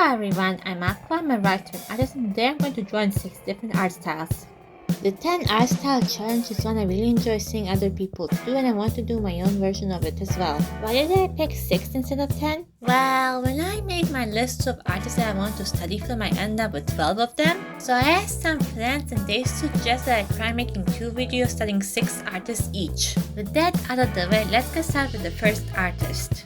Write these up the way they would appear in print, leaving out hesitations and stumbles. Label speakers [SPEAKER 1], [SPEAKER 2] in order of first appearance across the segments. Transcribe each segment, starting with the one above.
[SPEAKER 1] Hello everyone, I'm Aqua, I'm a writer and artist, and today I'm going to draw in 6 different art styles. The 10 art style challenge is one I really enjoy seeing other people do, and I want to do my own version of it as well. Why did I pick 6 instead of 10? Well, when I made my list of artists that I want to study film, I ended up with 12 of them. So I asked some friends and they suggested I try making 2 videos studying 6 artists each. With that out of the way, let's get started with the first artist.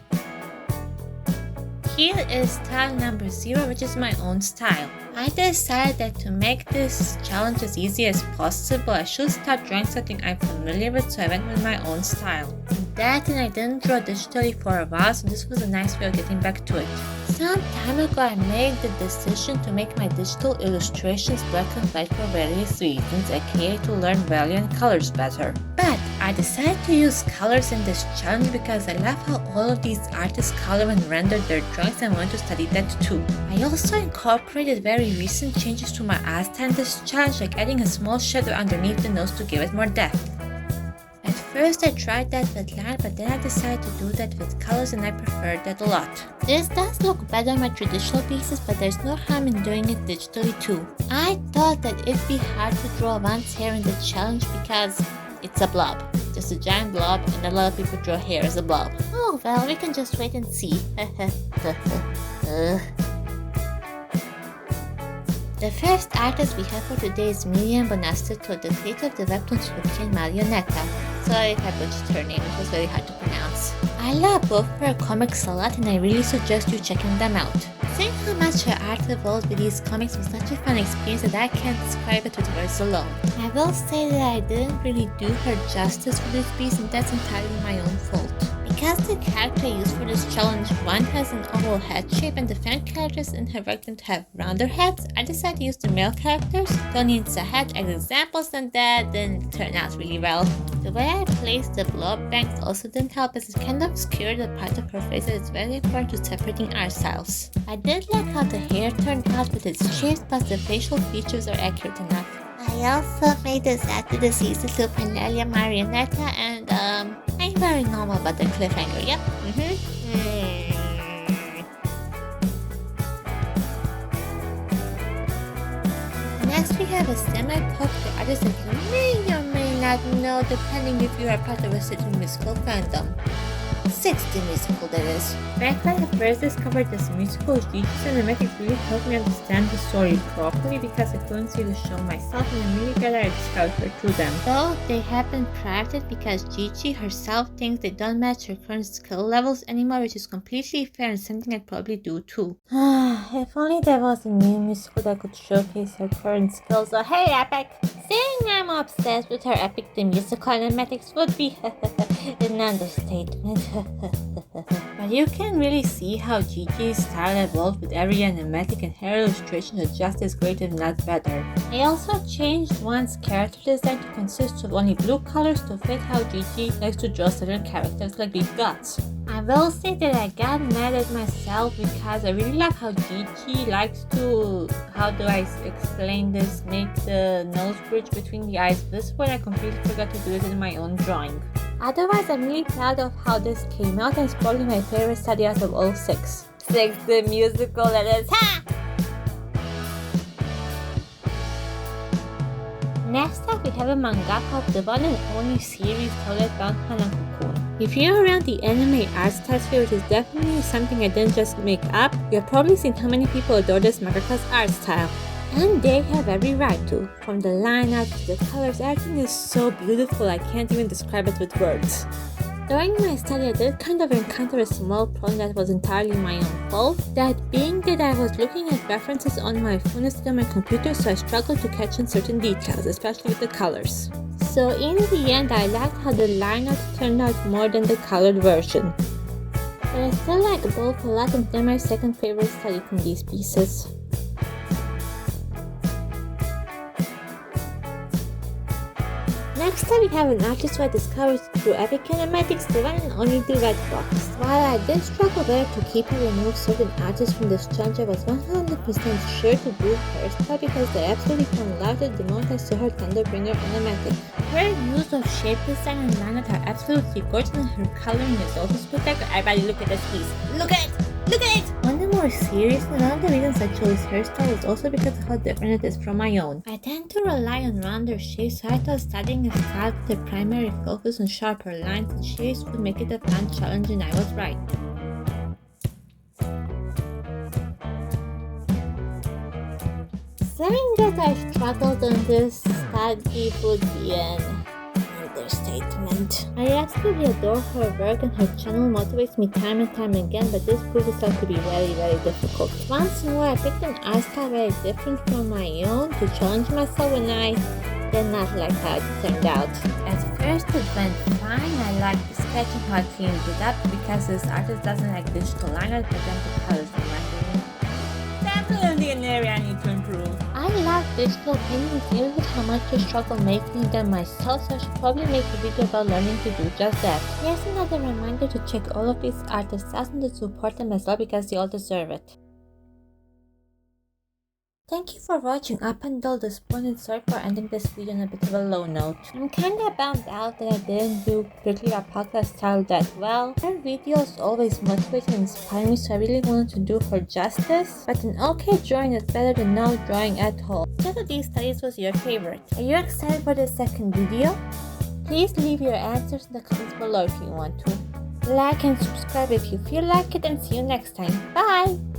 [SPEAKER 1] Here is style number 0, which is my own style. I decided that to make this challenge as easy as possible, I should start drawing something I'm familiar with, so I went with my own style. And I didn't draw digitally for a while, so this was a nice way of getting back to it. Some time ago I made the decision to make my digital illustrations black and white for various reasons, aka to learn value and colors better. But I decided to use colors in this challenge because I love how all of these artists color and render their drawings and want to study that too. I also incorporated very recent changes to my art style in this challenge, like adding a small shadow underneath the nose to give it more depth. At first I tried that with line, but then I decided to do that with colors and I preferred that a lot. This does look better on my traditional pieces, but there's no harm in doing it digitally too. I thought that it'd be hard to draw one's hair in the challenge because it's a blob. Just a giant blob, and a lot of people draw hair as a blob. Oh well, we can just wait and see. The first artist we have for today is Miriam Bonastato, the creator of the webtoons huion Marionetta. Sorry if I butchered her name, it was very hard to pronounce. I love both her comics a lot and I really suggest you checking them out. Seeing how much her art evolved with these comics was such a fun experience that I can't describe it with words alone. I will say that I didn't really do her justice for this piece, and that's entirely my own fault. Because the character I used for this challenge, one has an oval head shape and the fan characters in her work tend to have rounder heads, I decided to use the male characters, Tony and Sahat, as examples, and that didn't turn out really well. The way I placed the blob bangs also didn't help, as it kind of obscured the part of her face that is very important to separating art styles. I did like how the hair turned out with its shapes, plus the facial features are accurate enough. I also made this after the season to Huion Marionetta, and I'm very normal about the cliffhanger, yep. Next we have a semi-popular artist that you may or may not know, depending if you are part of a certain musical fandom. 60 musical, that is. Back when I first discovered this musical, Gigi's animatics really helped me understand the story properly because I couldn't see the show myself, and I'm really glad I discovered her through them. Though they have been private because Gigi herself thinks they don't match her current skill levels anymore, which is completely fair and something I'd probably do too. If only there was a new musical that could showcase her current skills. So hey Epic! Saying I'm obsessed with her Epic the musical animatics would be an understatement. But you can really see how Gigi's style evolved with every animatic, and her illustration is just as great if not better. I also changed one's character design to consist of only blue colors to fit how Gigi likes to draw certain characters like big dots. I will say that I got mad at myself because I really love how Gigi likes to, how do I explain this, make the nose bridge between the eyes visible, and I completely forgot to do it in my own drawing. Otherwise, I'm really proud of how this came out, and it's probably my favorite study out of all 6. 6 the musical, that is, ha! Next up, we have a mangaka of the one and only series Toilet Bound Hana Cocoon. If you're around the anime art style sphere, which is definitely something I didn't just make up, you've probably seen how many people adore this mangaka's art style. And they have every right to. From the line art to the colors, everything is so beautiful I can't even describe it with words. During my study, I did kind of encounter a small problem that was entirely my own fault. That being that I was looking at references on my phone instead of my computer, so I struggled to catch on certain details, especially with the colors. So in the end, I liked how the line art turned out more than the colored version. But I still like both a lot, and they're my second favorite study from these pieces. Next up, we have an artist who I discovered through Epic Animatics, the one and only The Red Fox. While I did struggle there to keep and remove certain artists from this challenge, I was 100% sure to do her style because they absolutely come alive the moment I saw her Thunderbringer animatic. Her use of shape design and line art are absolutely gorgeous, and her coloring is also spectacular. Everybody look at this piece. Look at it! Look at it! One of more seriously, one of the reasons I chose hairstyle is also because of how different it is from my own. I tend to rely on rounder shapes, so I thought studying a style with a primary focus on sharper lines and shapes would make it a fun challenge, and I was right. Saying that I struggled on this study would be an understatement. I absolutely adore her work, and her channel motivates me time and time again, but this proved itself to be very, very difficult. Once more, I picked an art style very different from my own to challenge myself, and I did not like how it turned out. At first it went fine. I liked the sketch and how I cleaned it up because this artist doesn't like digital line art, but then the colors are rendering. Definitely an area I need to improve. I love digital paintings even with how much I struggle making them myself, so I should probably make a video about learning to do just that. Here's another reminder to check all of these artists out and to support them as well because they all deserve it. Thank you for watching up until this point, and sorry for ending this video on a bit of a low note. I'm kinda bummed out that I didn't do quickly a podcast style that well. Her videos always motivate and inspire me, so I really wanted to do her justice. But an okay drawing is better than no drawing at all. Which of these studies was your favorite? Are you excited for the second video? Please leave your answers in the comments below if you want to. Like and subscribe if you feel like it, and see you next time. Bye!